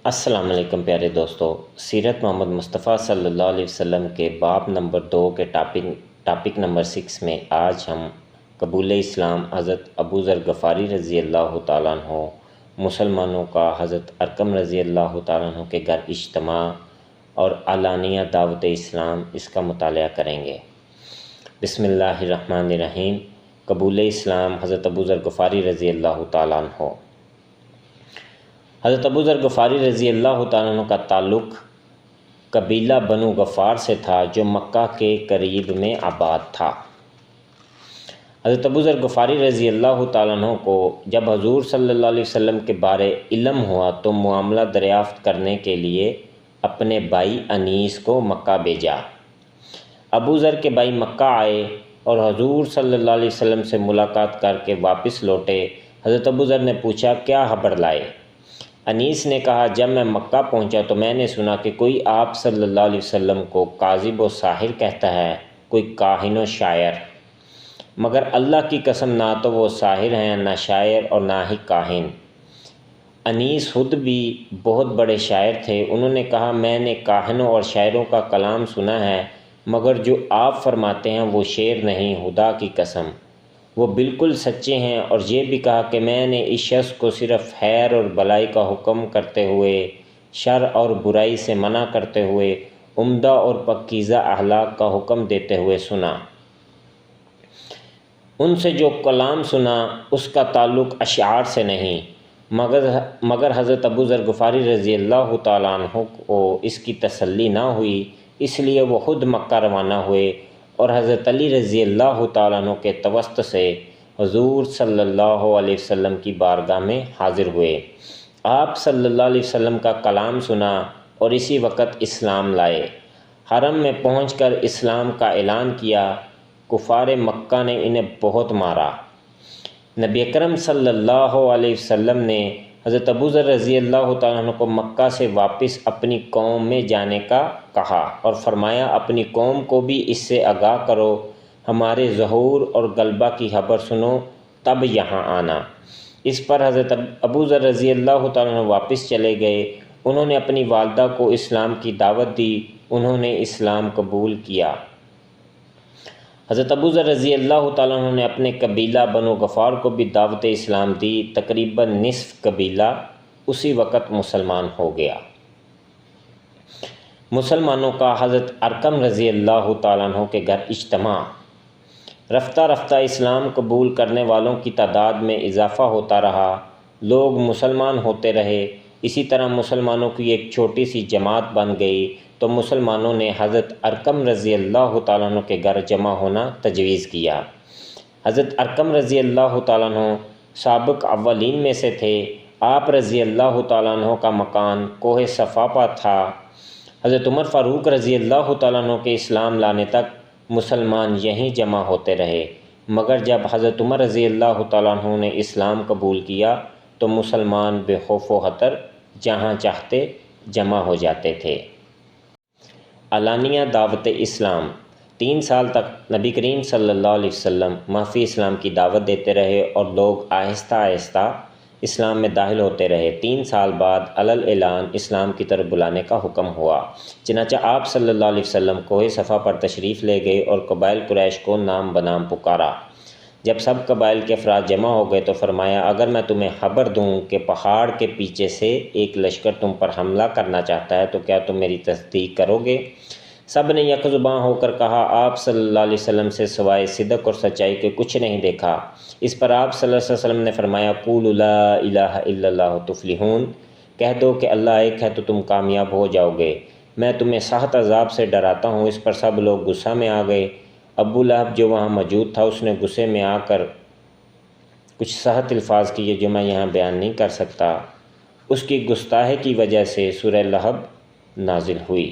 السلام علیکم پیارے دوستو، سیرت محمد مصطفیٰ صلی اللہ علیہ وسلم کے باب نمبر 2 کے ٹاپک نمبر 6 میں آج ہم قبول اسلام حضرت ابو ذر غفاری رضی اللہ تعالیٰ عنہ، مسلمانوں کا حضرت ارقم رضی اللہ تعالیٰ عنہ کے گھر اجتماع اور علانیہ دعوت اسلام، اس کا مطالعہ کریں گے۔ بسم اللہ الرحمن الرحیم۔ قبول اسلام حضرت ابو ذر غفاری رضی اللہ تعالیٰ عنہ۔ حضرت ابو ذر غفاری رضی اللہ تعالیٰ عنہ کا تعلق قبیلہ بنو غفار سے تھا جو مکہ کے قریب میں آباد تھا۔ حضرت ابو ذر غفاری رضی اللہ تعالیٰ عنہ کو جب حضور صلی اللہ علیہ وسلم کے بارے علم ہوا تو معاملہ دریافت کرنے کے لیے اپنے بھائی انیس کو مکہ بھیجا۔ ابو ذر کے بھائی مکہ آئے اور حضور صلی اللہ علیہ وسلم سے ملاقات کر کے واپس لوٹے۔ حضرت ابو ذر نے پوچھا، کیا خبر لائے؟ انیس نے کہا، جب میں مکہ پہنچا تو میں نے سنا کہ کوئی آپ صلی اللہ علیہ وسلم کو کاذب و ساحر کہتا ہے، کوئی کاہن و شاعر، مگر اللہ کی قسم نہ تو وہ ساحر ہیں، نہ شاعر اور نہ ہی کاہن۔ انیس خود بھی بہت بڑے شاعر تھے۔ انہوں نے کہا، میں نے کاہنوں اور شاعروں کا کلام سنا ہے، مگر جو آپ فرماتے ہیں وہ شعر نہیں، خدا کی قسم وہ بالکل سچے ہیں۔ اور یہ بھی کہا کہ میں نے اس شخص کو صرف خیر اور بھلائی کا حکم کرتے ہوئے، شر اور برائی سے منع کرتے ہوئے، عمدہ اور پاکیزہ اخلاق کا حکم دیتے ہوئے سنا۔ ان سے جو کلام سنا اس کا تعلق اشعار سے نہیں، مگر حضرت ابو ذر غفاری رضی اللہ تعالیٰ عنہ کو اس کی تسلی نہ ہوئی، اس لیے وہ خود مکہ روانہ ہوئے اور حضرت علی رضی اللہ تعالیٰ عنہ کے توسط سے حضور صلی اللہ علیہ وسلم کی بارگاہ میں حاضر ہوئے۔ آپ صلی اللہ علیہ وسلم کا کلام سنا اور اسی وقت اسلام لائے۔ حرم میں پہنچ کر اسلام کا اعلان کیا۔ کفار مکہ نے انہیں بہت مارا۔ نبی اکرم صلی اللہ علیہ وسلم نے حضرت ابو ذر رضی اللہ تعالیٰ عنہ کو مکہ سے واپس اپنی قوم میں جانے کا کہا اور فرمایا، اپنی قوم کو بھی اس سے آگاہ کرو، ہمارے ظہور اور غلبہ کی خبر سنو تب یہاں آنا۔ اس پر حضرت ابو ذر رضی اللہ تعالیٰ عنہ واپس چلے گئے۔ انہوں نے اپنی والدہ کو اسلام کی دعوت دی، انہوں نے اسلام قبول کیا۔ حضرت ابو ذر رضی اللہ تعالیٰ عنہ نے اپنے قبیلہ بنو غفار کو بھی دعوت اسلام دی۔ تقریباً نصف قبیلہ اسی وقت مسلمان ہو گیا۔ مسلمانوں کا حضرت ارقم رضی اللہ تعالیٰ عنہ کے گھر اجتماع۔ رفتہ رفتہ اسلام قبول کرنے والوں کی تعداد میں اضافہ ہوتا رہا، لوگ مسلمان ہوتے رہے۔ اسی طرح مسلمانوں کی ایک چھوٹی سی جماعت بن گئی تو مسلمانوں نے حضرت ارقم رضی اللہ تعالیٰ عنہ کے گھر جمع ہونا تجویز کیا۔ حضرت ارقم رضی اللہ تعالیٰ عنہ سابق اولین میں سے تھے۔ آپ رضی اللہ تعالیٰ عنہ کا مکان کوہ صفا پر تھا۔ حضرت عمر فاروق رضی اللہ تعالیٰ عنہ کے اسلام لانے تک مسلمان یہیں جمع ہوتے رہے، مگر جب حضرت عمر رضی اللہ تعالیٰ عنہ نے اسلام قبول کیا تو مسلمان بے خوف و خطر جہاں چاہتے جمع ہو جاتے تھے۔ علانیہ دعوت اسلام۔ 3 سال تک نبی کریم صلی اللہ علیہ وسلم مخفی اسلام کی دعوت دیتے رہے اور لوگ آہستہ آہستہ اسلام میں داخل ہوتے رہے۔ 3 سال بعد علل اعلان اسلام کی طرف بلانے کا حکم ہوا۔ چنانچہ آپ صلی اللہ علیہ وسلم کوہ صفا پر تشریف لے گئے اور قبائل قریش کو نام بنام پکارا۔ جب سب قبائل کے افراد جمع ہو گئے تو فرمایا، اگر میں تمہیں خبر دوں کہ پہاڑ کے پیچھے سے ایک لشکر تم پر حملہ کرنا چاہتا ہے تو کیا تم میری تصدیق کرو گے؟ سب نے یک زباں ہو کر کہا، آپ صلی اللہ علیہ وسلم سے سوائے صدق اور سچائی کے کچھ نہیں دیکھا۔ اس پر آپ صلی اللہ علیہ وسلم نے فرمایا، قولوا لا الہ الا اللہ تفلحون، کہہ دو کہ اللہ ایک ہے تو تم کامیاب ہو جاؤ گے۔ میں تمہیں سخت عذاب سے ڈراتا ہوں۔ اس پر سب لوگ غصہ میں آ گئے۔ ابو لہب جو وہاں موجود تھا، اس نے غصے میں آ کر کچھ سخت الفاظ کیے جو میں یہاں بیان نہیں کر سکتا۔ اس کی گستاخی کی وجہ سے سورہ لہب نازل ہوئی۔